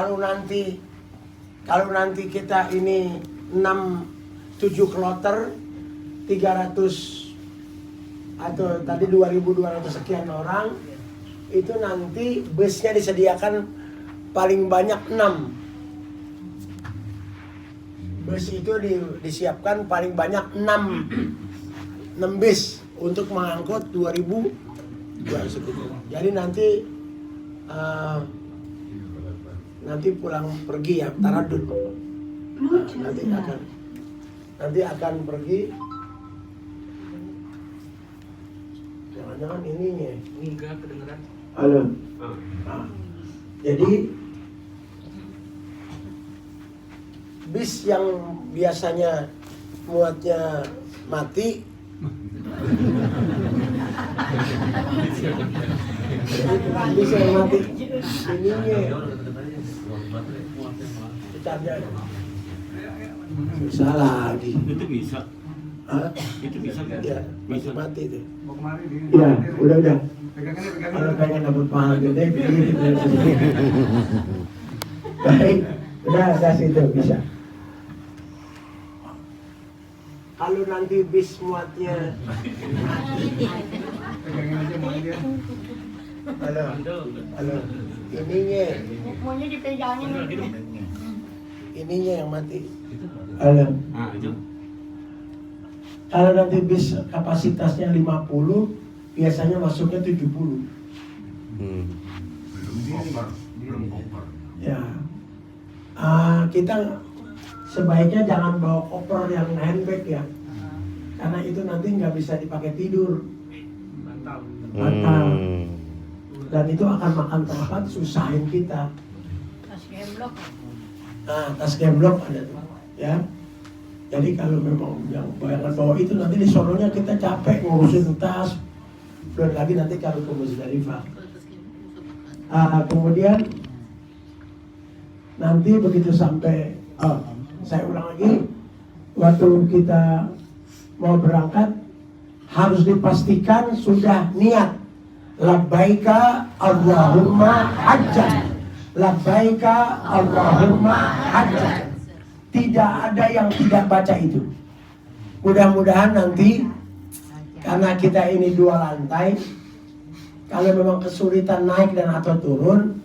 Kalau nanti kita ini 6-7 kloter 300 atau tadi 2.200 sekian orang, itu nanti busnya disediakan paling banyak 6. Bus itu disiapkan paling banyak 6 bis untuk mengangkut 2.200. Jadi nanti pulang pergi ya, taradud. Nanti akan pergi. Jangan-jangan ininya. Enggak kedengeran. Halo. Jadi bis yang biasanya muatnya mati bisa mati ininya ditarnya bisa lagi Itu bisa. Hah? Itu bisa kan? Ya, Bisa. mati itu Mau kemari dia. ya udah Pegangin. kalau pengen dapat pahala gede pilih baik udah situ bisa. Kalau nanti bis muatnya Pegangin aja mau dia. halo ininya Maunya dipegangin. ininya yang mati. Halo. Ah, itu. Kalau nanti bis kapasitasnya 50, biasanya masuknya 70. Belum koper. Ya. Kita sebaiknya jangan bawa koper yang handbag ya. Karena itu nanti nggak bisa dipakai tidur. Batal. Dan itu akan makan tempat, susahin kita. Tas gemblok. Tas gemblok ada tuh, ya. Jadi kalau memang yang bayangan bawa itu nanti di sononya kita capek ngurusin tas, belum lagi nanti kalau ke Musdalifah. Kemudian nanti begitu sampai, saya ulang lagi, waktu kita mau berangkat harus dipastikan sudah niat. Labbaika Allahumma hajjan. Labbaika Allahumma hajjan. Tidak ada yang tidak baca itu. Mudah-mudahan nanti karena kita ini 2 lantai, kalau memang kesulitan naik dan atau turun,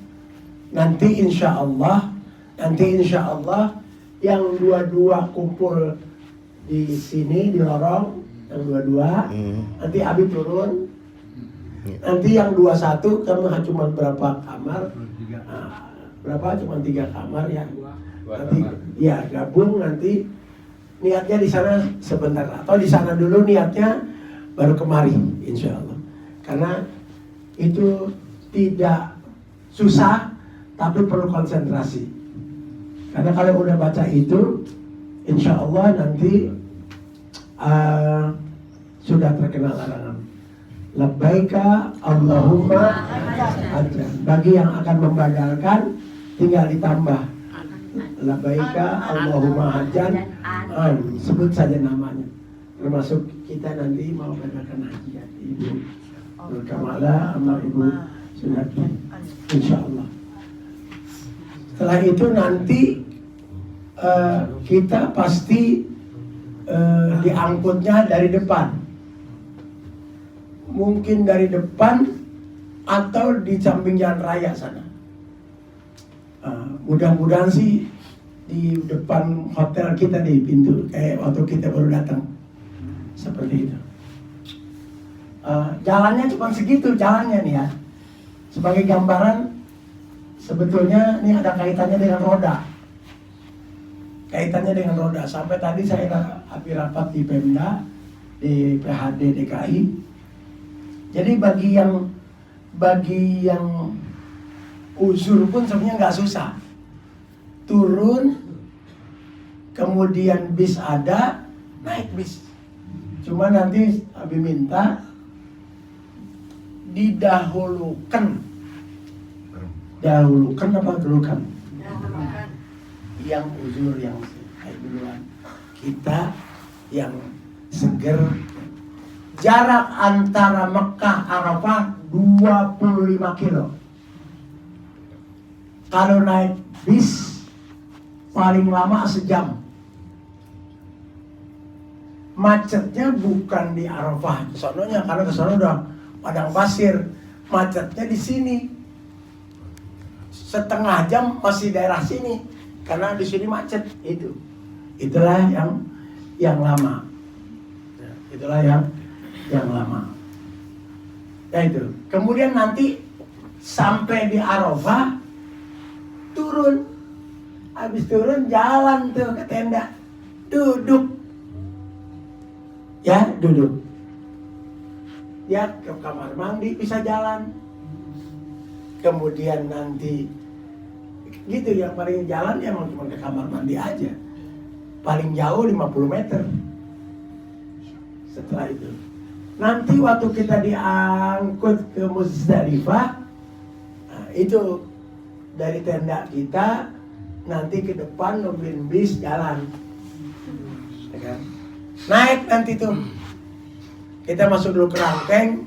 nanti insya Allah yang 22 kumpul di sini di lorong, yang 22, nanti Abi turun. Nanti yang 21 kamu cuma berapa kamar? Cuma 3 kamar ya. Nanti ya gabung, nanti niatnya di sana sebentar atau di sana dulu niatnya baru kemari insya Allah. Karena itu tidak susah tapi perlu konsentrasi. Karena kalau udah baca itu insya Allah nanti sudah terkenal larangan. Labbaika Allahumma hajjan. Bagi yang akan membadalkan tinggal ditambah labbaika Allahumma hajjan, sebut saja namanya. Termasuk kita nanti mau mengadakan haji ya, Ibu Nur Kamala sama Ibu Sunati, insya Allah. Setelah itu nanti kita pasti diangkutnya dari depan. Mungkin dari depan atau di samping jalan raya sana. Mudah-mudahan sih di depan hotel kita di pintu kayak waktu kita baru datang seperti itu. Jalannya cuma segitu jalannya nih ya. Sebagai gambaran, sebetulnya ini ada kaitannya dengan roda. Sampai tadi saya habis rapat di Pemda, di PHD DKI. Jadi bagi yang uzur pun sebenarnya nggak susah. Turun, kemudian bis ada, naik bis. Cuma nanti Abi minta didahulukan apa dahulukan? Yang uzur yang kayak duluan. Kita yang seger. Jarak antara Mekah Arafah 25 kilo. Kalau naik bis paling lama sejam. Macetnya bukan di Arafah sononya, karena ke sono udah padang pasir. Macetnya di sini. Setengah jam masih daerah sini, karena di sini macet. Itulah yang lama. Itulah yang lama. Ya itu. Kemudian nanti sampai di Arafah turun. Habis turun jalan tuh ke tenda. Duduk. Ya, duduk. Ya, ke kamar mandi bisa jalan. Kemudian nanti gitu, yang paling jalan ya emang cuma ke kamar mandi aja. Paling jauh 50 meter. Setelah itu nanti waktu kita diangkut ke Muzdalifah, nah, itu dari tenda kita nanti ke depan nungguin bis jalan, ya kan? Naik nanti tuh kita masuk dulu ke rangkeng,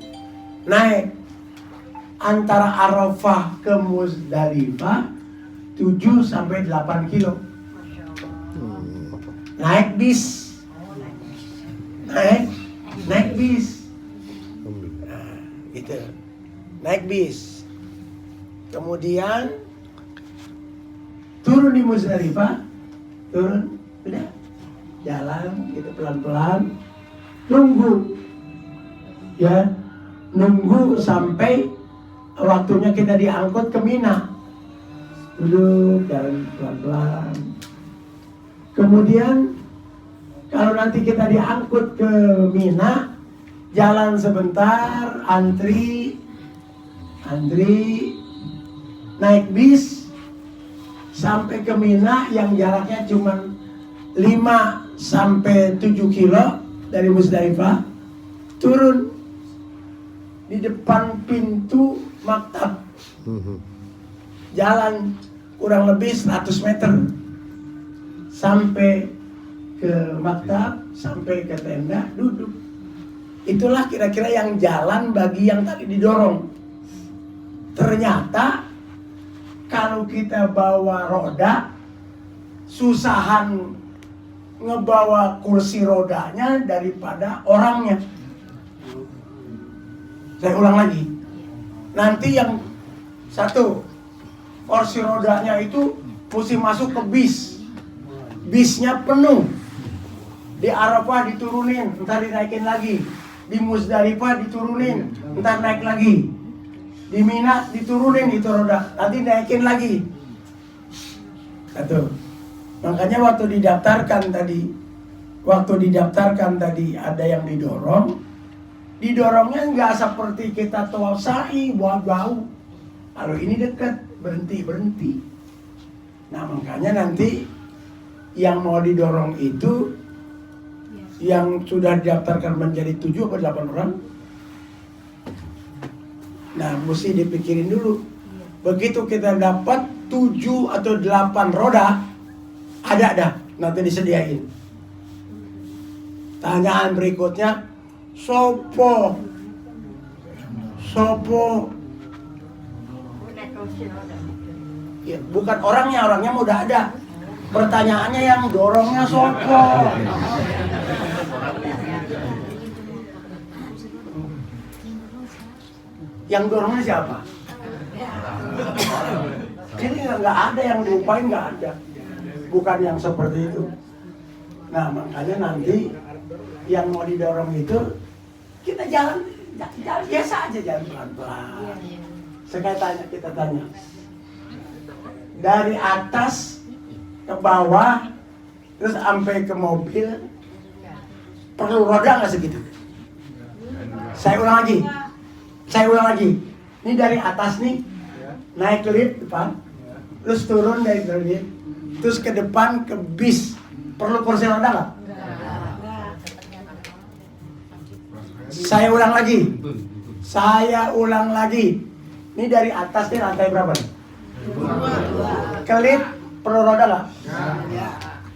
naik antara Arafah ke Muzdalifah 7 sampai 8 kilo. Masya Allah. Naik bis, naik bis. Nah, gitu. Naik bis. Kemudian turun di Muzdalifah, turun, udah jalan gitu pelan-pelan, nunggu, ya, nunggu sampai waktunya kita diangkut ke Mina. Duduk, jalan pelan-pelan. Kemudian kalau nanti kita diangkut ke Mina, jalan sebentar, antri, naik bis sampai ke Mina yang jaraknya cuma 5 sampai 7 kilo dari Muzdalifah. Turun di depan pintu maktab, jalan kurang lebih 100 meter sampai ke maktab, sampai ke tenda, duduk. Itulah kira-kira yang jalan bagi yang tadi didorong. Ternyata kalau kita bawa roda, susahan ngebawa kursi rodanya daripada orangnya. Saya ulang lagi. Nanti yang satu, kursi rodanya itu mesti masuk ke bis. Bisnya penuh. Di Arafah diturunin, entar dinaikin lagi. Di Muzdalifah diturunin, entar naik lagi. Di Mina diturunin itu roda, nanti naikin lagi. Satu. Makanya waktu didaftarkan tadi ada yang didorong. Didorongnya nggak seperti kita tawaf sa'i, buat bau. Kalau ini dekat, berhenti. Nah makanya nanti yang mau didorong itu yang sudah didaftarkan menjadi 7 atau 8 orang. Nah mesti dipikirin dulu. Begitu kita dapat 7 atau 8 roda, ada dah, nanti disediain. Tanyaan berikutnya, sopo Udah kursi roda. ya, bukan orangnya mau udah ada. Pertanyaannya yang dorongnya sopo. Yang dorongnya siapa? Ini nggak ada yang diupain, nggak ada. Bukan yang seperti itu. Nah makanya nanti yang mau didorong itu kita jalan biasa aja, jalan pelan-pelan. Kita tanya dari atas ke bawah terus sampai ke mobil perlu roda nggak segitu? Saya ulang lagi. Ini dari atas nih naik lift depan, terus turun dari lift, terus ke depan ke bis. Perlu kursi roda nggak? Saya ulang lagi. Ini dari atas nih lantai berapa nih? 2. Ke lift perlu roda nggak?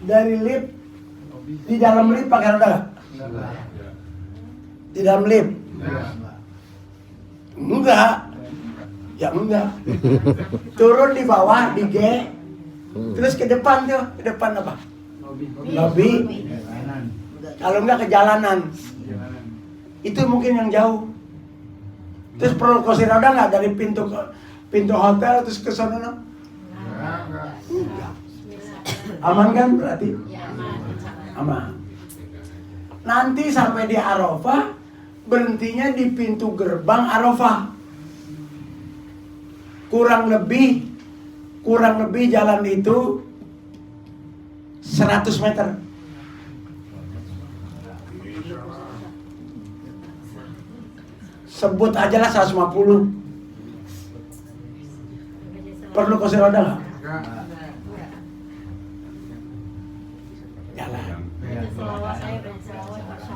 Dari lift, di dalam lift pakai roda nggak? Di dalam lift? Enggak. Ya enggak. Turun di bawah di G. Terus ke depan tuh, ke depan apa? Lobby. Kalau enggak ke jalanan. Itu mungkin yang jauh. Terus perlu kursi roda nggak dari pintu hotel terus ke sana? Enggak. Aman kan berarti? Aman. Nanti sampai di Arafah, berhentinya di pintu gerbang Arafah. Kurang lebih jalan itu 100 meter. Sebut aja lah 150. Perlu kursi roda nggak? Jalan.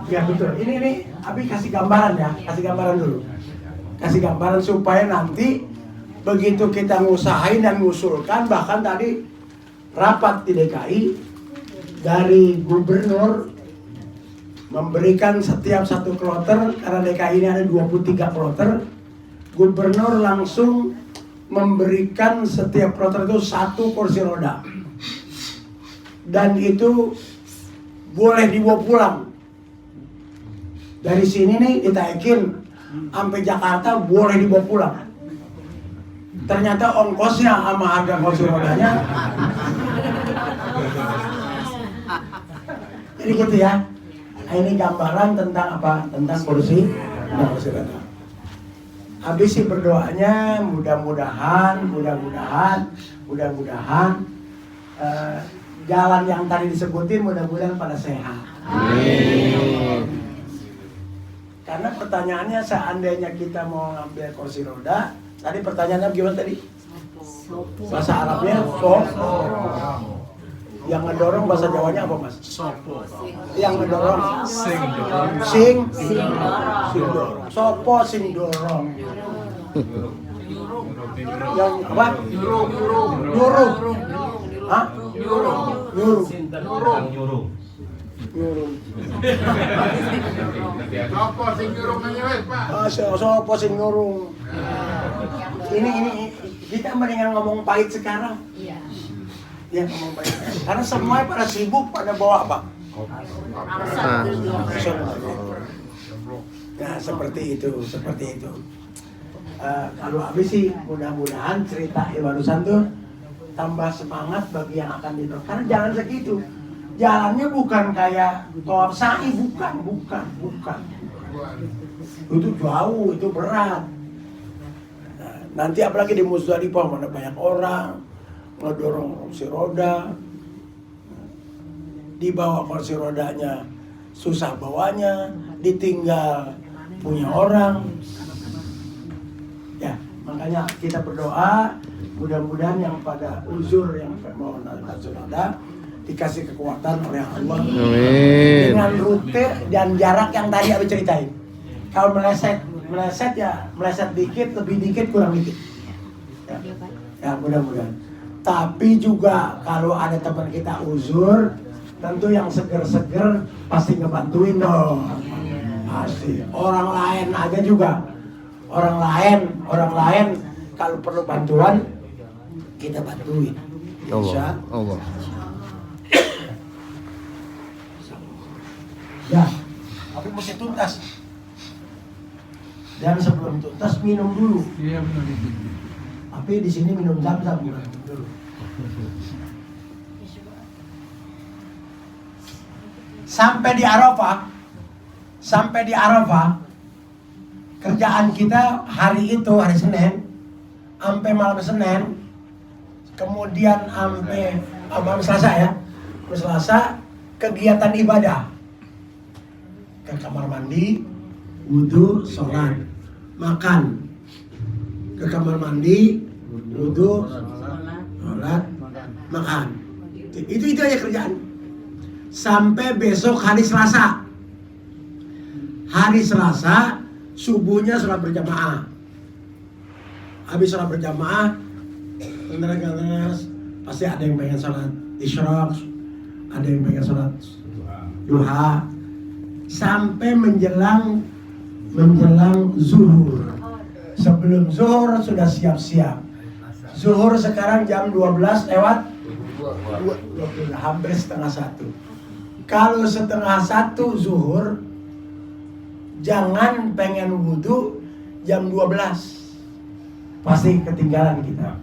Ya betul. Ini Abi kasih gambaran ya, kasih gambaran dulu. Kasih gambaran supaya nanti begitu kita ngusahain dan ngusulkan, bahkan tadi rapat di DKI dari gubernur memberikan setiap satu kloter, karena DKI ini ada 23 kloter, gubernur langsung memberikan setiap kloter itu 1 kursi roda. Dan itu boleh dibawa pulang. Dari sini nih ditaikin sampai Jakarta boleh dibawa pulang. Ternyata ongkosnya sama harga kursi rodanya. Jadi gitu ya. Nah, ini gambaran tentang apa? Tentang kursi roda. Habis sih berdoanya mudah-mudahan jalan yang tadi disebutin mudah-mudahan pada sehat. Amin. Karena pertanyaannya seandainya kita mau ngambil kursi roda, tadi pertanyaannya gimana tadi? Bahasa Arabnya sopo. Yang ngedorong bahasa Jawanya apa Mas? Sopo. Yang ngedorong sing dorong. Sopo sing dorong. Yang apa? Nyuruh. Hah? Nyuruh. Sopo sing nyuruh wes, Pak. Sopo sing nyuruh. Ini kita mendingan ngomong pahit sekarang. Iya. Ya ngomong pahit. Karena semua pada sibuk pada bawa apa? Nah seperti itu. Kalau habis sih mudah-mudahan cerita barusan tuh tambah semangat bagi yang akan diterus. Karena jalan segitu. Jalannya bukan kayak tol sa'i, bukan. Itu jauh, itu berat. Nah, nanti apalagi di Muzdalifah mana banyak orang ngedorong kursi roda. Dibawa kursi rodanya susah bawanya, ditinggal punya orang. Ya, makanya kita berdoa mudah-mudahan yang pada uzur yang mau naik kursi roda dikasih kekuatan oleh Allah. Amin. Dengan rute dan jarak yang tadi aku ceritain. Kalau meleset ya meleset dikit, lebih dikit, kurang dikit. Ya mudah-mudahan. Tapi juga kalau ada teman kita uzur, tentu yang seger-seger pasti ngebantuin dong. Pasti. Orang lain aja juga. Orang lain kalau perlu bantuan kita bantuin. Insya Allah. Ya, tapi mesti tuntas. Dan sebelum tuntas minum dulu. Iya benar itu. Tapi di sini minum zam-zam dulu. Sampai di Arafah, kerjaan kita hari itu hari Senin sampai malam Senin, kemudian sampai malam Selasa ya, Selasa kegiatan ibadah. Ke kamar mandi, wudhu, sholat, makan. Ke kamar mandi, wudhu, sholat, makan. Itu aja kerjaan. Sampai besok hari Selasa. Hari Selasa, subuhnya sholat berjamaah. Habis sholat berjamaah, pasti ada yang pengen sholat isyraq, ada yang pengen sholat duha. Sampai menjelang zuhur. Sebelum zuhur sudah siap-siap. Zuhur sekarang jam 12 lewat 20, hampir setengah 1. Kalau setengah 1 zuhur, jangan pengen wudhu jam 12. Pasti ketinggalan kita.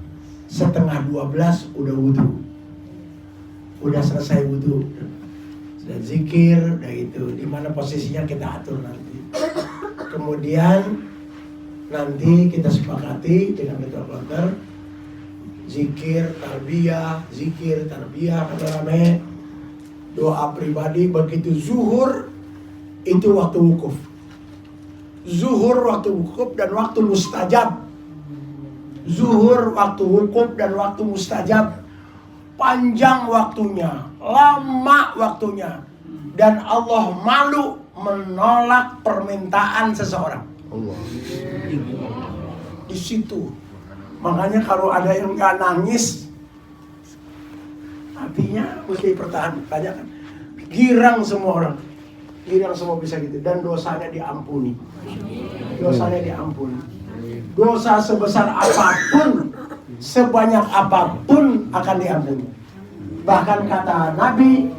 Setengah 12 udah wudhu. Udah selesai wudhu. Sudah zikir, udah itu. Dimana posisinya kita atur nanti. Kemudian nanti kita sepakati dengan ketua kloter. Zikir, tarbiyah, rame, doa pribadi. Begitu zuhur, itu waktu wukuf. Zuhur waktu wukuf dan waktu mustajab. Zuhur waktu wukuf dan waktu mustajab. Panjang waktunya, lama waktunya. Dan Allah malu menolak permintaan seseorang. Allah. Di situ. Makanya kalau ada yang nggak nangis, artinya mesti pertanyakan. Girang semua orang, girang semua bisa gitu, dan dosanya diampuni. Dosanya diampuni. Dosa sebesar apapun, sebanyak apapun akan diampuni. Bahkan kata Nabi,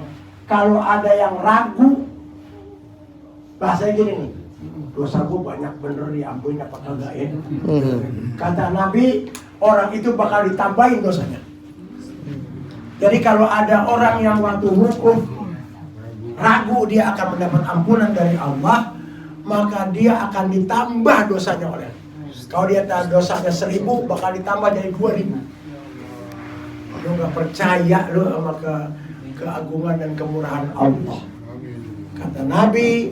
kalau ada yang ragu, bahasanya gini nih, dosaku banyak bener diampuni apa kagak ya? Kata Nabi, orang itu bakal ditambahin dosanya. Jadi kalau ada orang yang waktu wukuf ragu dia akan mendapat ampunan dari Allah, maka dia akan ditambah dosanya oleh. Kalau dia dosanya 1000, bakal ditambah jadi 2000. Lu nggak percaya lu sama keagungan dan kemurahan Allah. Kata Nabi,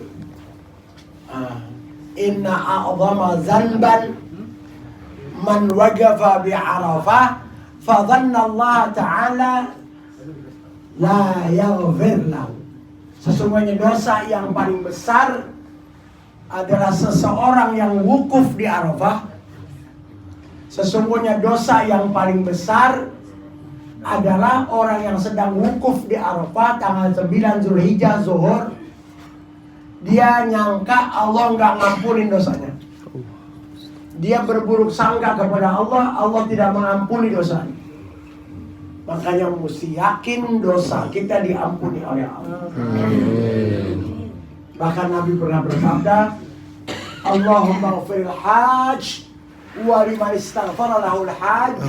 inna a'zama zanban man waqafa bi Arafah fa dhanna Allah Ta'ala la yaghfir lahu. Sesungguhnya dosa yang paling besar adalah seseorang yang wukuf di Arafah. Sesungguhnya dosa yang paling besar adalah orang yang sedang wukuf di Arafah tanggal 9 Zulhijjah zuhur. Dia nyangka Allah nggak ngampunin dosanya. Dia berburuk sangka kepada Allah, Allah tidak mengampuni dosanya. Makanya mesti yakin dosa kita diampuni oleh Allah. Bahkan Nabi pernah bersabda, Allahumma ghfiril hajj wa liman istaghfara lahul hajj.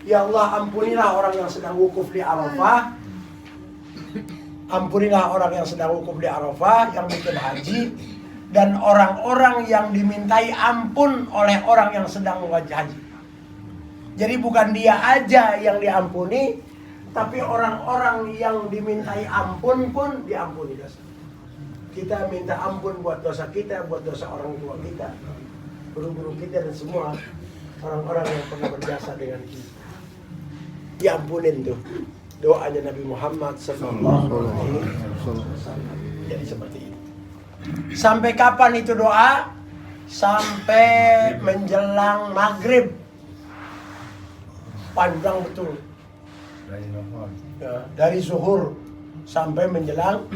Ya Allah, ampunilah orang yang sedang wukuf di Arafah. Ampunilah orang yang sedang wukuf di Arafah, yang bikin haji, dan orang-orang yang dimintai ampun oleh orang yang sedang haji. Jadi bukan dia aja yang diampuni, tapi orang-orang yang dimintai ampun pun diampuni dosa. Kita minta ampun buat dosa kita, buat dosa orang tua kita, guru-guru kita, dan semua orang-orang yang pernah berjasa dengan kita. Diampunin tuh. Doanya Nabi Muhammad sallallahu alaihi wasallam. Jadi seperti itu. Sampai kapan itu doa? Sampai menjelang maghrib. Panjang betul. Ya, dari zuhur sampai menjelang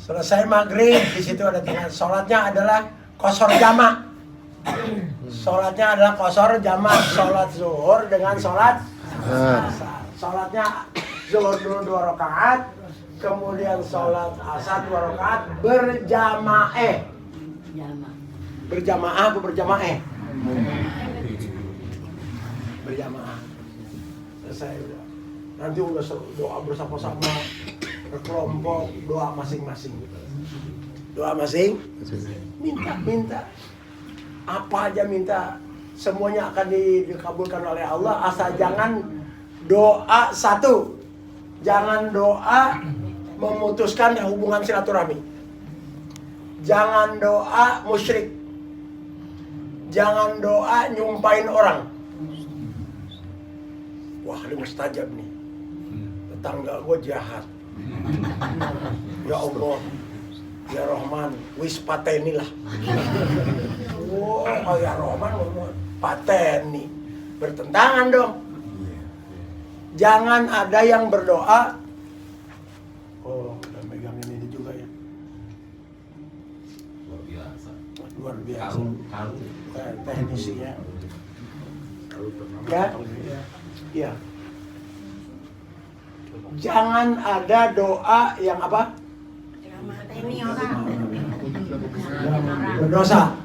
selesai maghrib. Di situ ada tengah. Sholatnya adalah qashar jamak. Sholatnya adalah qashar jamak. Sholat zuhur dengan sholat asar. Sholatnya zuhur dulu 2 rakaat, kemudian sholat asar 2 rakaat berjamaah. Berjamaah apa berjamaah? Berjamaah. Selesai udah. Nanti udah doa bersama-sama, berkelompok, doa masing-masing. Doa masing, minta. Apa aja minta, semuanya akan dikabulkan oleh Allah, asal jangan doa satu. Jangan doa memutuskan hubungan silaturahmi. Jangan doa musyrik. Jangan doa nyumpain orang. Wah, ini mustajab nih. Tetangga gue jahat. Ya Allah, ya Rahman, wis pateni lah. Wah, ya Rahman ngomong pateni. Bertentangan dong. Jangan ada yang berdoa. Oh, udah megang ini juga ya. luar biasa. Teknisinya. Ya, ya. Jangan ada doa yang apa? Jangan mateni orang. Berdosa.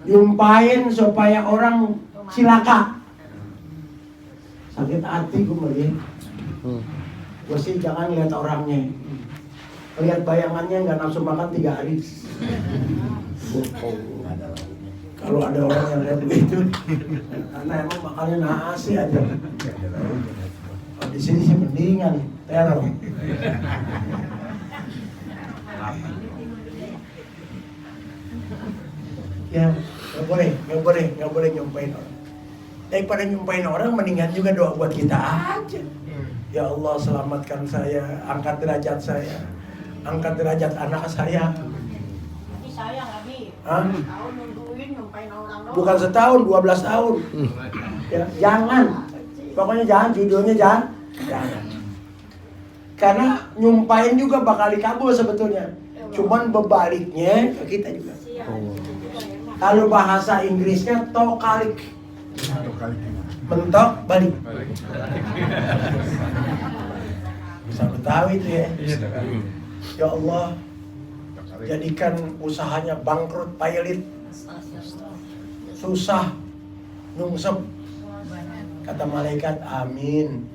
Nyumpahin supaya orang cilaka. Sakit hati gue melihat. Gue sih jangan lihat orangnya. Lihat bayangannya nggak nafsu makan 3 hari. Kalau ada orang yang lihat begitu, karena emang makannya nasi aja. Oh, di sini sih mendingan teror. Ya, nggak boleh nyumpahin orang. Daripada nyumpahin orang, mendingan juga doa buat kita aja. Ya Allah, selamatkan saya, angkat derajat saya, angkat derajat anak saya. Tapi saya nggak nih. Hah? Tahu nungguin nyumpain orang doang. Bukan setahun, 12 tahun. Ya, jangan. Pokoknya jangan, judulnya jangan. Karena nyumpahin juga bakal dikabul sebetulnya. Cuman bebaliknya ke kita juga. Kalau bahasa Inggrisnya tokalik. Mentok balik. Bisa Betawi itu ya. Ya Allah, jadikan usahanya bangkrut pailit. Susah, nyungsep. Kata malaikat, amin.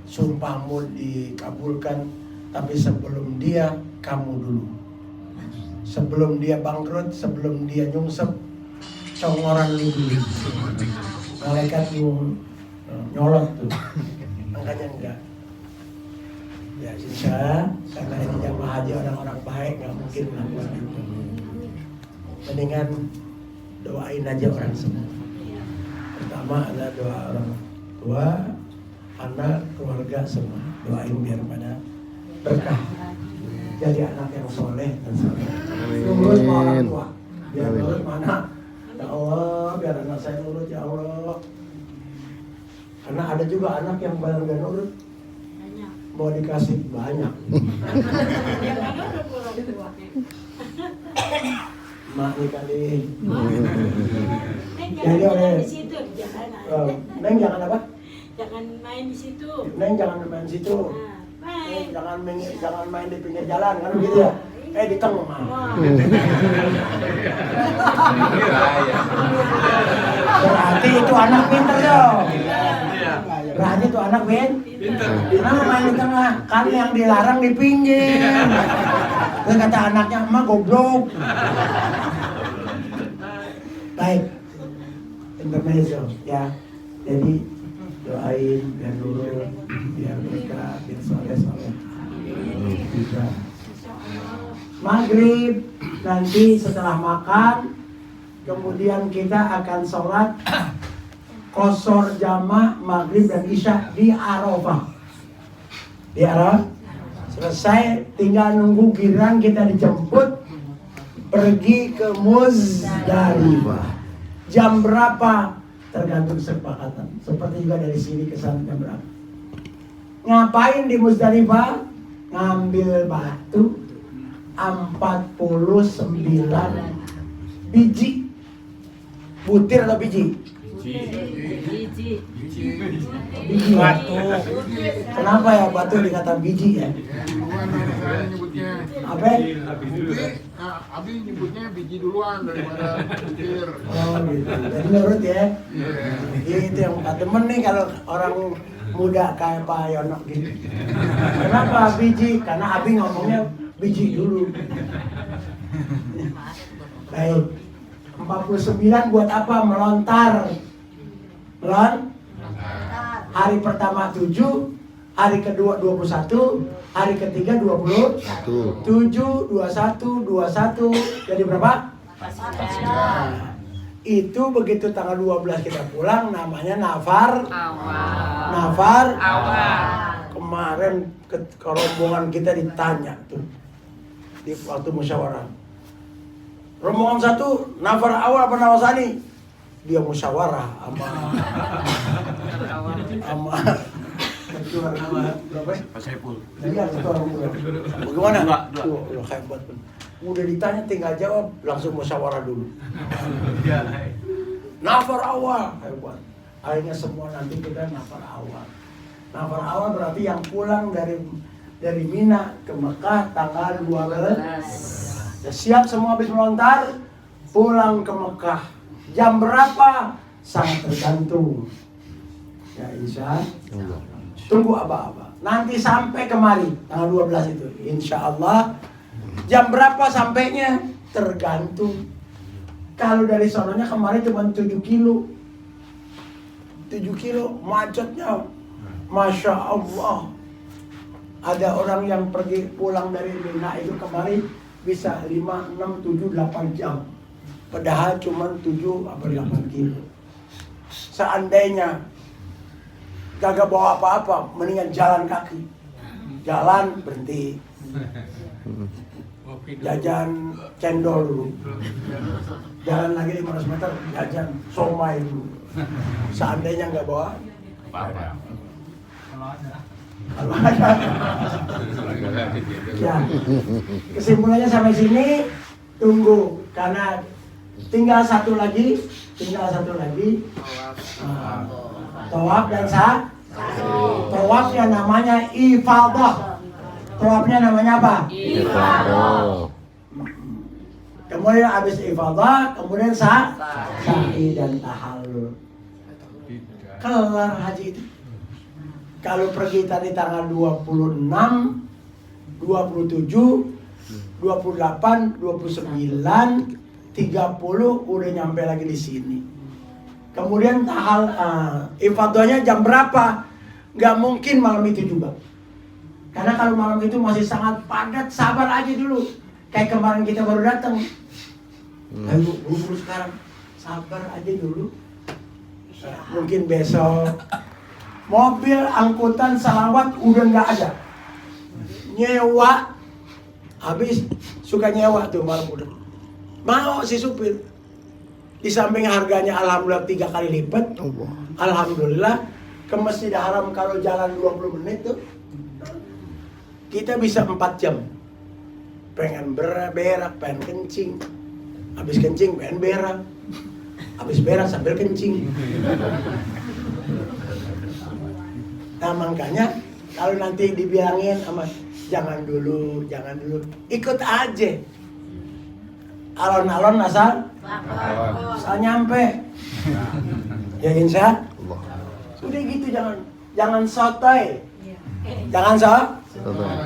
Sumpahmu dikabulkan, tapi sebelum dia, kamu dulu. Sebelum dia bangkrut, sebelum dia nyungsep, congoran lu dulu. Malaikat nyolot tuh, makanya enggak. Ya susah, karena ini jamaah haji orang-orang baik, nggak mungkin melakukan itu. Mendingan doain aja orang semua. Pertama adalah doa orang tua, anak, keluarga semua. Doain biar pada berkah. Jadi anak yang soleh dan soleh. Nurut sama orang tua. Biar nurut mana? Ya Allah, biar anak saya nurut ya Allah. Karena ada juga anak yang benar gak nurut. Mau dikasih banyak. Maknya kali. Jadi oleh di situ, jangan. Neng jangan apa? Jangan main di situ. Neng jangan main di situ. Main. Jangan main di pinggir jalan kan begitu ya? Di tengah. Berarti itu anak pinter dong. Berarti itu anak pinter. Kenapa main di tengah? Kan yang dilarang di pinggir. Terus kata anaknya, emak goblok. Baik. Intermezzo ya. Jadi doain biar nurut, biar berkah, biar soleh-soleh. Bisa. Maghrib nanti setelah makan, kemudian kita akan sholat qashar jama' maghrib dan isya di Arafah. Di Arafah selesai, tinggal nunggu giliran kita dijemput pergi ke Muzdalifah. Jam berapa? Tergantung kesepakatan. Seperti juga dari sini ke sana jam berapa. Ngapain di Muzdalifah? Ngambil batu 49 biji. Butir atau biji? Biji. Biji batu. Kenapa ya batu dikata biji ya? Saya nyebutnya Apa? Abi nyebutnya biji duluan daripada butir. Oh gitu. Jadi nurut ya. Itu yang gak demen nih kalau orang muda kayak Pak Yono gitu. Kenapa biji? Karena Abi ngomongnya biji dulu. Baik. 49 buat apa? Melontar. Hari pertama 7, hari kedua 21, hari ketiga 20, 7, 21, 21, jadi berapa? Nah, itu begitu tanggal 12 kita pulang namanya nafar awal. Kemarin ke rombongan kita ditanya tuh di waktu musyawarah. Rombongan satu nafar awal apa nawasani? Dia musyawarah sama ketua nama berapa? Pak Saiful. Iya, ketua. Bagaimana? Dua. Hebat. Udah ditanya tinggal jawab, langsung musyawarah dulu. Nafar awal, hebat. Akhirnya semua nanti kita nafar awal. Nafar awal berarti yang pulang dari Mina ke Mekah tanggal 12. Ya, siap semua habis melontar, pulang ke Mekah. Jam berapa? Sangat tergantung. Ya insya Allah. Tunggu aba-aba. Nanti sampai kemari tanggal 12 itu. Insya Allah. Jam berapa sampainya? Tergantung. Kalau dari sononya kemarin cuma 7 kilo. 7 kilo macetnya. Masya Allah. Ada orang yang pergi pulang dari Mina itu kemarin bisa 5, 6, 7, 8 jam. Padahal cuma 7 atau 8 kilo. Seandainya gak bawa apa-apa, mendingan jalan kaki. Jalan berhenti. Jajan cendol dulu. Jalan lagi 500 meter, jajan somai dulu. Seandainya nggak bawa Apa? kalau ada. Ya, kesimpulannya sampai sini. Tunggu karena tinggal satu lagi. Tawaf dan sah. Tawafnya namanya ifadah. Tawafnya namanya apa? Ifadah. Kemudian habis ifadah, kemudian sa'i dan tahallul. Kelar haji itu. Kalau pergi tadi tanggal 26, 27, 28, 29, 30 udah nyampe lagi di sini. Kemudian ifadahnya jam berapa? Gak mungkin malam itu juga. Karena kalau malam itu masih sangat padat, sabar aja dulu. Kayak kemarin kita baru datang. Ayo buru-buru sekarang. Sabar aja dulu. Mungkin besok. Mobil angkutan salawat udah nggak ada. Nyewa. Habis suka nyewa tuh malam udah. Mau si supir. Di samping harganya alhamdulillah 3 kali lipat. Alhamdulillah. Ke Masjidil Haram kalau jalan 20 menit tuh. Kita bisa 4 jam. Pengen berak, pengen kencing. Habis kencing pengen berak. Habis berak sambil kencing. Nah makanya kalau nanti dibilangin sama jangan dulu, ikut aja. Alon-alon asal nyampe. Ya insya Allah. Sudah gitu jangan sotoy. Jangan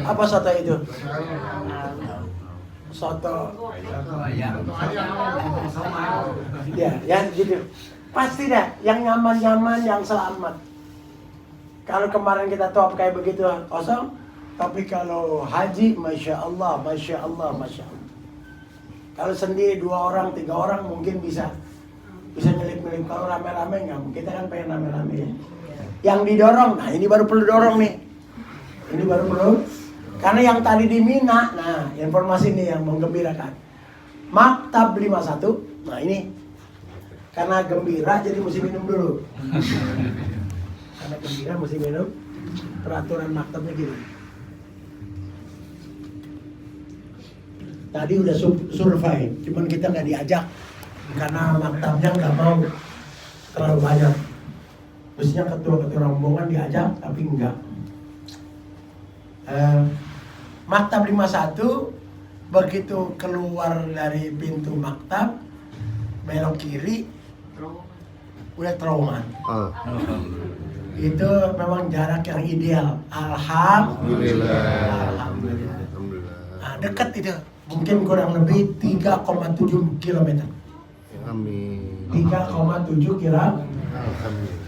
apa soto itu? Soto. Ya gitu. Pasti dah yang nyaman-nyaman, yang selamat. Kalau kemarin kita tawaf kayak begitu kosong, tapi kalau haji, masya Allah. Kalau sendiri 2 orang, 3 orang mungkin bisa nyelip-nyelip. Kalau rame-rame nggak, kita kan pengen rame-rame ya. Yang didorong, nah ini baru perlu dorong nih. Ini baru perlu. Karena yang tadi di Mina, nah informasi ini yang menggembirakan. Maktab 51, nah ini karena gembira jadi mesti minum dulu. Karena gembira mesti minum. Peraturan maktabnya gitu. Tadi udah survei, cuman kita nggak diajak karena maktabnya nggak mau terlalu banyak. Mestinya ketua-ketua rombongan diajak, tapi enggak. Maktab 51 begitu keluar dari pintu maktab belok kiri udah Terowongan. Itu memang jarak yang ideal. Alhamdulillah. Nah, dekat itu. Mungkin kurang lebih 3,7 km. Amin. 3,7 km. Alhamdulillah.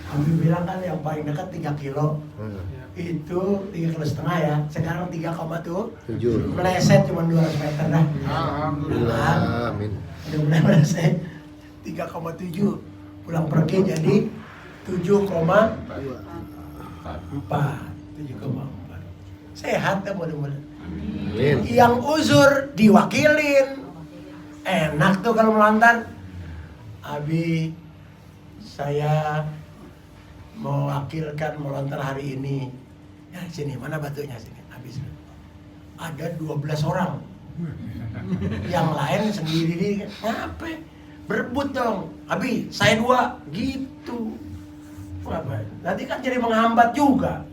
Habib bilang kan yang paling dekat 3 kilo. Itu 3,5 ya. Sekarang 3,7. Meleset cuma 200 meter dah. Alhamdulillah. Amin. Udah meleset 3,7. Pulang pergi jadi 7,4. 7,4. Sehat ya mudah-mudahan. Amin. Yang uzur diwakilin. Enak tuh kalau melontar. Abi, saya mewakilkan melontar hari ini. Ya sini, mana batunya sini. Habis. Ada 12 orang. Yang lain sendiri ngapain? Berebut dong. Abi, saya 2 gitu. Ngapain? Nanti kan jadi menghambat juga.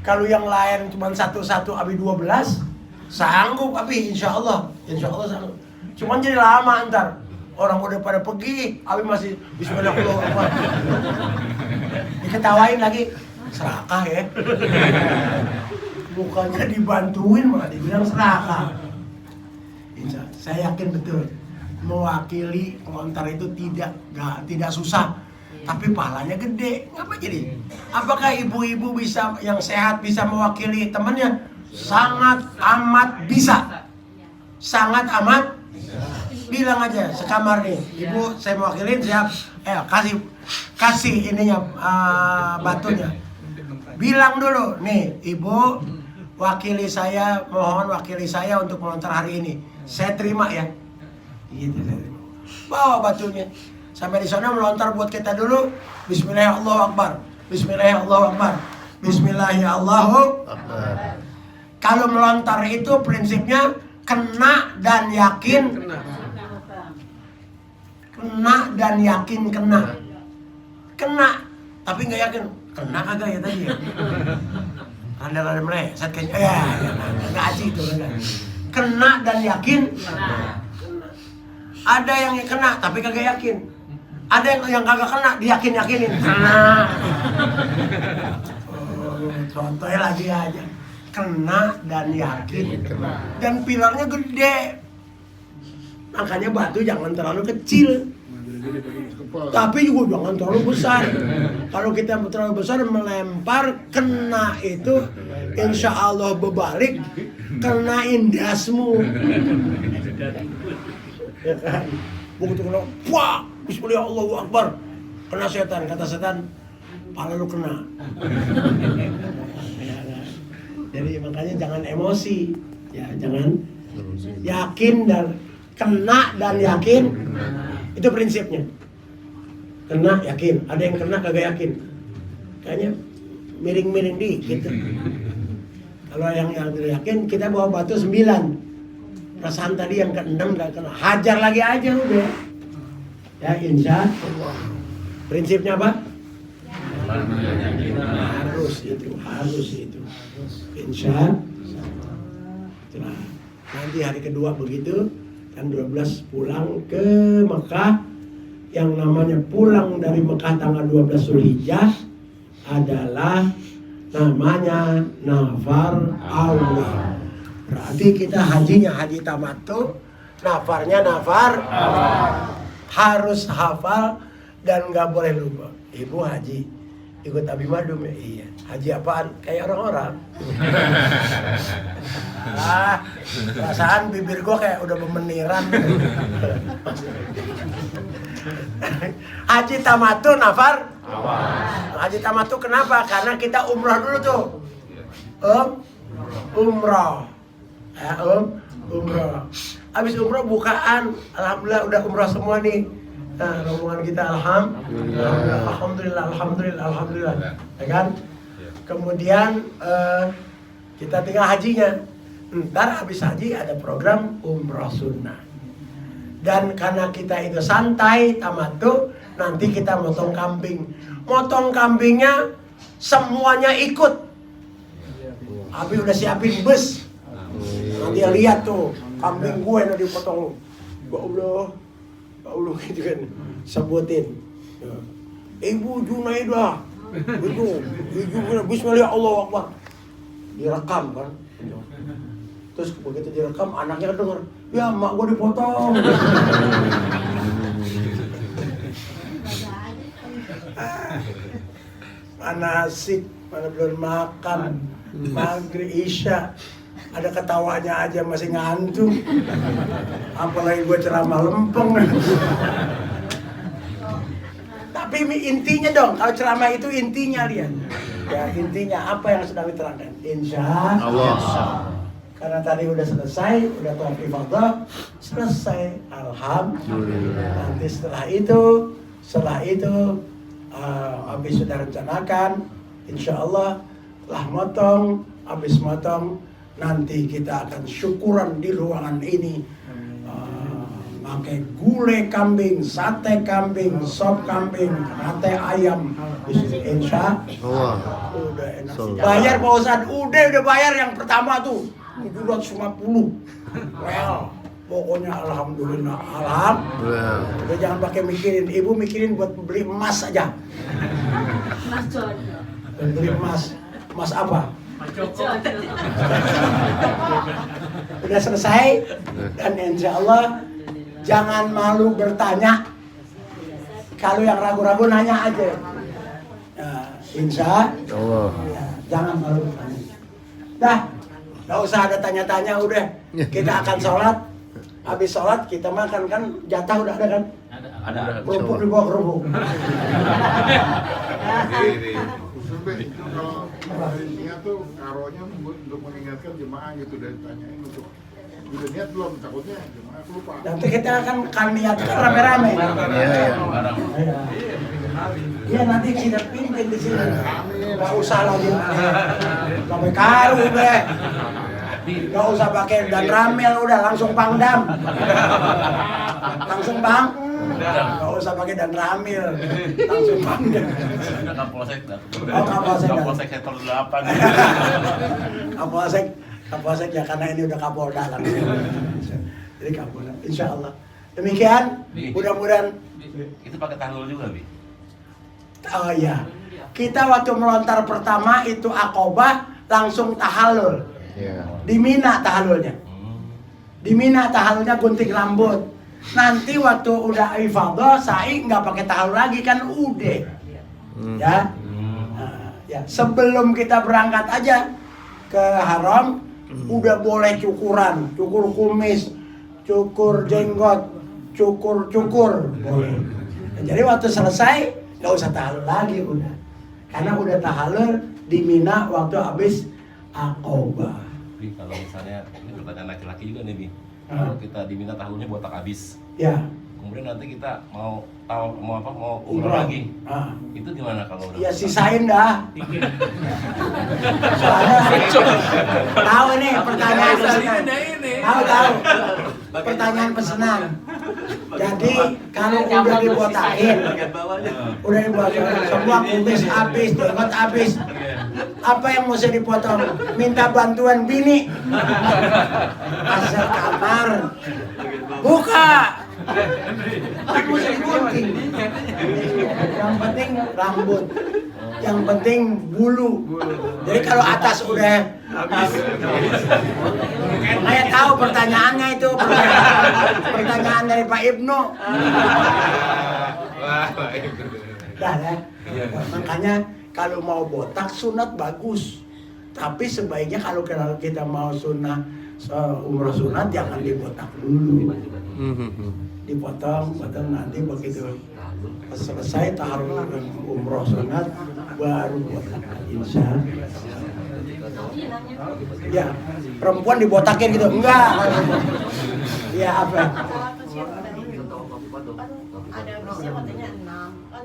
Kalau yang lain cuma 1, Abi 12, sanggup Abi, insya Allah sanggup. Cuman jadi lama ntar. Orang udah pada pergi, Abi masih bismillahirrahmanirrahim. Diketawain lagi, serakah ya. Bukannya dibantuin malah dibilang serakah. Saya yakin betul mewakili pengontar itu tidak susah, tapi pahalanya gede. Ngapa jadi? Apakah ibu-ibu bisa yang sehat bisa mewakili temannya? Sangat amat bisa. Sangat amat. Bilang aja sekamar nih, ibu saya mewakilin siap. Kasih ininya batunya. Bilang dulu nih, ibu mohon wakili saya untuk melontar hari ini. Saya terima ya. Gitu, saya terima. Bawa batunya. Sampai di sana melontar buat kita dulu. Bismillahirrahmanirrahim. Bismillahirrahmanirrahim. Bismillahirrahmanirrahim. Kalau melontar itu prinsipnya kena dan yakin. Kena dan yakin kena. Kena, tapi nggak yakin. Kena kagak ya tadi ya? Rada-rada meleset kayaknya. Nggak aji itu kan. Kena dan yakin. Kena. Ada yang kena tapi kagak yakin. Ada yang kagak kena diyakin-yakinin. Kena. Contohnya lagi aja. Kena dan yakin. Dan pilarnya gede. Makanya batu jangan terlalu kecil. Tapi juga jangan terlalu besar. Kalau kita terlalu besar melempar, kena itu insya Allah berbalik, kenain dasmu. Ya kan? Begitu kena, wah, bismillah Allahu Akbar. Kena setan, kata setan, pala lu kena. Jadi makanya jangan emosi, ya jangan yakin dan kena dan yakin. Itu prinsipnya. Kena yakin, ada yang kena kagak yakin. Kayaknya miring-miring dikit. Kalau yang tidak yakin, kita bawa batu 9. Perasaan tadi yang ke-6 gak kena. Hajar lagi aja udah. Ya insya Allah. Prinsipnya apa? Harus itu. Insya Allah. Nanti hari kedua begitu. Kan 12 pulang ke Mekah. Yang namanya pulang dari Mekah tanggal 12 Zulhijjah adalah namanya nafar awal. Berarti kita hajinya haji tamattu, nafarnya nafar awal. Harus hafal dan nggak boleh lupa. Ibu haji ikut Abi Madum ya? Iya. Haji apaan? Kayak orang-orang. Perasaan bibir gua kayak udah memeniran. Haji tamattu nafar awal. Haji tamattu kenapa? Karena kita umrah dulu tuh. Umrah. Umrah. Habis umrah bukaan, alhamdulillah udah umrah semua nih. Nah, rombongan kita alhamdulillah. Ya kan? Kemudian kita tinggal hajinya. Ntar habis haji ada program umrah sunnah. Dan karena kita itu santai, tamattu, nanti kita motong kambing. Motong kambingnya semuanya ikut. Abi udah siapin bus. Nanti lihat tuh kambing gue yang dipotong. Ya Allah gitu kan. Sebutin. Ibu Junaidah. Itu bismillah Allahu Akbar. Direkam kan. Terus begitu direkam anaknya denger, ya mak gua dipotong. Mana asik, mana belum makan, maghrib isya, ada ketawanya aja masih ngantuk. Apalagi gua ceramah lempeng. Tapi intinya dong, kalau ceramah itu intinya lihat. Ya intinya apa yang sedang diterangkan? Insya Allah. Karena tadi udah selesai, udah tawaf ifadah, selesai, alhamdulillah. Nanti setelah itu, habis sudah rencanakan, insya Allah, telah motong, habis motong, Nanti kita akan syukuran di ruangan ini. Pakai gulai kambing, sate kambing, sop kambing, sate ayam. Insya Allah. udah enak. So- Bayar Pak Ustadz, udah bayar yang pertama tuh 750. Well, pokoknya alhamdulillah, Well. Udah jangan pakai mikirin, ibu mikirin buat beli emas aja. Mas Jono. Beli emas, emas apa? Jono. Udah selesai dan insya Allah jangan malu bertanya. Kalau yang ragu-ragu nanya aja. Nah, insya Allah. ya, jangan malu bertanya. Dah, nggak usah ada tanya-tanya, udah kita akan sholat. Habis sholat kita makan kan, jatah udah ada kan? Ada. Kerupuk di bawah kerupuk. Sampai itu kalau dari niat tuh karonya untuk mengingatkan jemaah gitu dan tanyain untuk udah niat belum, takutnya jemaah lupa. Nanti kita akan niatkan rame-rame. Iya. Iya nanti kita pimpin di sini. Gak usah lagi sampai karu deh. Gak usah pakai dan ramil, udah langsung pangdam. Langsung bang. Gak usah pakai dan ramil, langsung pangdam. Udah Kapolsek dah. Oh, Kapolsek. Kapolsek sektor 8. Kapolsek ya karena ini udah Kapolda langsung. Jadi Kapolda, insya Allah. Demikian, mudah-mudahan. Itu pakai tahlul juga, Bi. Oh iya, kita waktu melontar pertama itu akobah langsung tahallul. Iya. Di Mina tahallulnya. Di Mina tahallulnya gunting rambut. Nanti waktu udah ifadah, sa'i nggak pakai tahallul lagi kan udah. Ya. Nah, ya. Sebelum kita berangkat aja ke haram, udah boleh cukuran, cukur kumis, cukur jenggot, cukur boleh. Nah, jadi waktu selesai nggak usah tahallul lagi udah, karena udah tahallul di Mina waktu habis akobah. Bi, kalau misalnya ini pertanyaan laki-laki juga nih, Bi. Kalau kita diminta tahunnya botak habis, Ya. kemudian nanti kita mau umroh Umroh. lagi. Ah. Itu gimana kalau udah? Ya sisain dah. Soalnya tahu nih pertanyaan pesanan. Tahu. Pertanyaan pesanan. Jadi kalau udah dibotakin, semua kumis habis, jenggot habis. Apa yang mesti dipotong? Minta bantuan bini. Asal kamar. Buka. Kan mesti digunting. Yang penting rambut. Yang penting bulu. Jadi kalau atas udah makanya tahu pertanyaannya itu pertanyaan dari Pak Ibnu. Dah ya. Makanya kalau mau botak sunat bagus. Tapi sebaiknya kalau kita mau sunnah umroh sunat jangan dibotak dulu. Dipotong nanti begitu selesai taruh umroh sunat baru botak insya Allah. Ya perempuan dibotakin gitu enggak? Ya apa? Ada bisnya katanya 6 kan,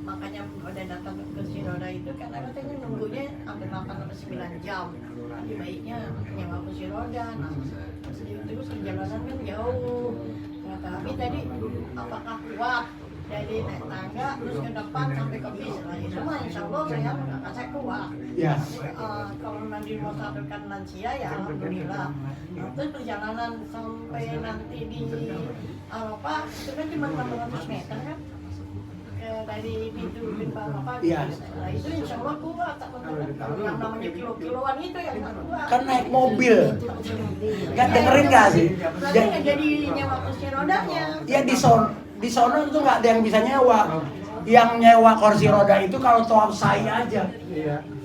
makanya udah datang ke kursi roda itu karena katanya nunggunya hampir 8 sampai 9 jam. Jadi baiknya nyewa kursi roda. Nah, terus perjalanan kan jauh. Kata Abi tadi apakah kuat dari naik tangga terus ke depan sampai ke bis. Nah, itu mah insya Allah saya kuat. Ya. Kalau nanti mau sampaikan lansia ya alhamdulillah. Nah, terus perjalanan sampai nanti di Arafah itu kan cuma 600 meter kan dari pintu Arafah. Iya. Nah itu insya Allah kuat. Yang namanya kilo-kiloan itu yang nggak kuat. Kan naik mobil. Kan dengerin nggak sih? Berarti nggak jadi nyewa kursi rodanya. Ya di sono itu nggak ada yang bisa nyewa. Yang nyewa kursi roda itu kalau tawaf sa'i aja.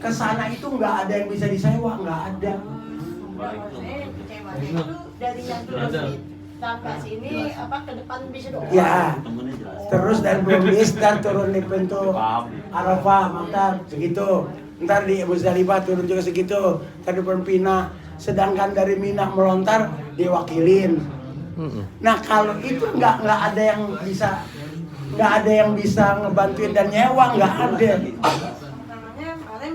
Ke sana itu nggak ada yang bisa disewa, nggak ada. Kecewanya itu dari yang turun di tangga sini apa ke depan bis doang. Ya. Terus dari belum bis ntar turun di pintu Arafah, maka segitu. Ntar di Musdalifah turun juga segitu. Ntar di Pina. Sedangkan dari Mina melontar diwakilin. Nah kalau itu nggak ada yang bisa ngebantuin dan nyewa, nggak ada. Namanya kemarin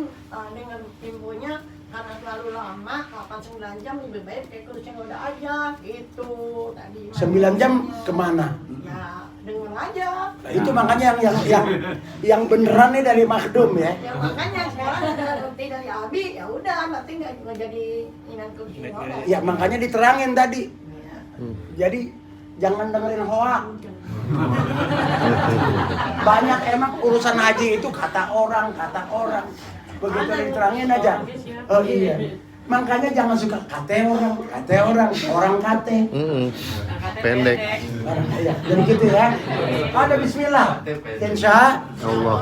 dengan infonya karena terlalu lama, 8-9 jam lebih baik kayak kursi roda aja gitu tadi. 9 jam kemana? Ya dengar aja. Nah, itu makanya yang beneran nih dari Makdum ya. Ya makanya sekarang udah bukti dari Abi, ya udah berarti nggak jadi ingat kursi roda. Ya makanya diterangin tadi. Ya. Jadi jangan dengerin hoak. Banyak emang urusan haji itu kata orang. Begitu diterangin aja. Oh iya. Makanya jangan suka kate orang kate. Pendek. Ya, jadi gitu ya. Ada bismillah. Insya Allah.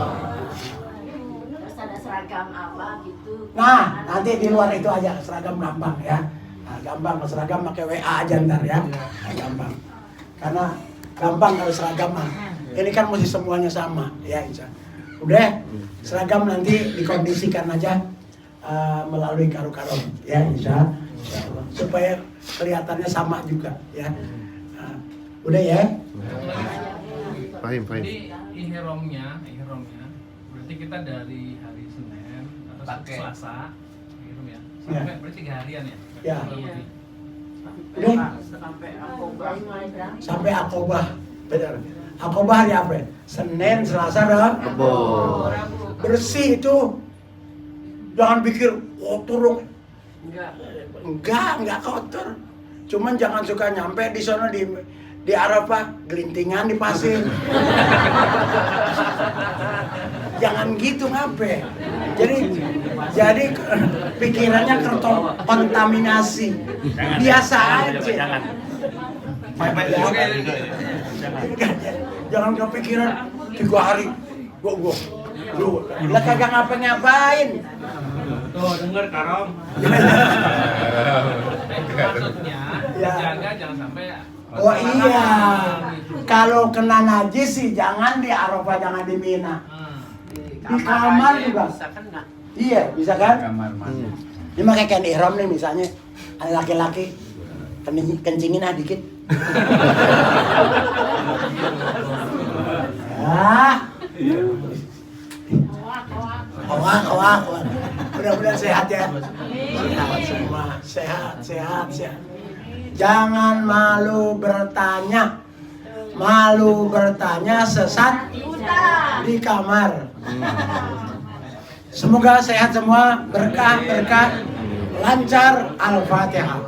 Terus ada seragam apa gitu. Nah, nanti di luar itu aja seragam gampang ya. Nah, gampang seragam pakai WA aja ntar ya. Nah, gampang. Karena gampang kalau seragam mah. Ini kan mesti semuanya sama ya insya. Udah seragam nanti dikondisikan aja melalui karo-karo ya insya Allah. Supaya kelihatannya sama juga ya. Nah, udah ya. Fahim. Jadi ihramnya berarti kita dari hari Senin atau Selasa ihram ya. Sampai berarti 3 harian ya. Ya. Kurang lebih. Udah sampai Aqobah. Benar. Aqobah hari apa? Senin, Selasa, Rabu. Bersih itu. Jangan pikir kotor. Enggak kotor. Cuman jangan suka nyampe di sana di Arafah gelintingan di pasir. Jangan gitu ngapain. Jadi pikirannya kontaminasi. Biasa aja. Jangan kepikiran 3 hari. Gua. Lah kagak ngapa-ngapain. Tuh denger Karong. Maksudnya Ya. jaga jangan sampai. Oh iya. Kalau kena najis sih jangan di Arafah, jangan di Mina. Di kamar juga. Iya, bisa kan? Ini pakai kain ihram nih misalnya. Ada laki-laki kencingin dikit. Wah. Mudah-mudahan sehat ya. Sehat semua. Sehat. Jangan malu bertanya sesat di kamar. Semoga sehat semua, berkah, lancar. Al-Fatihah.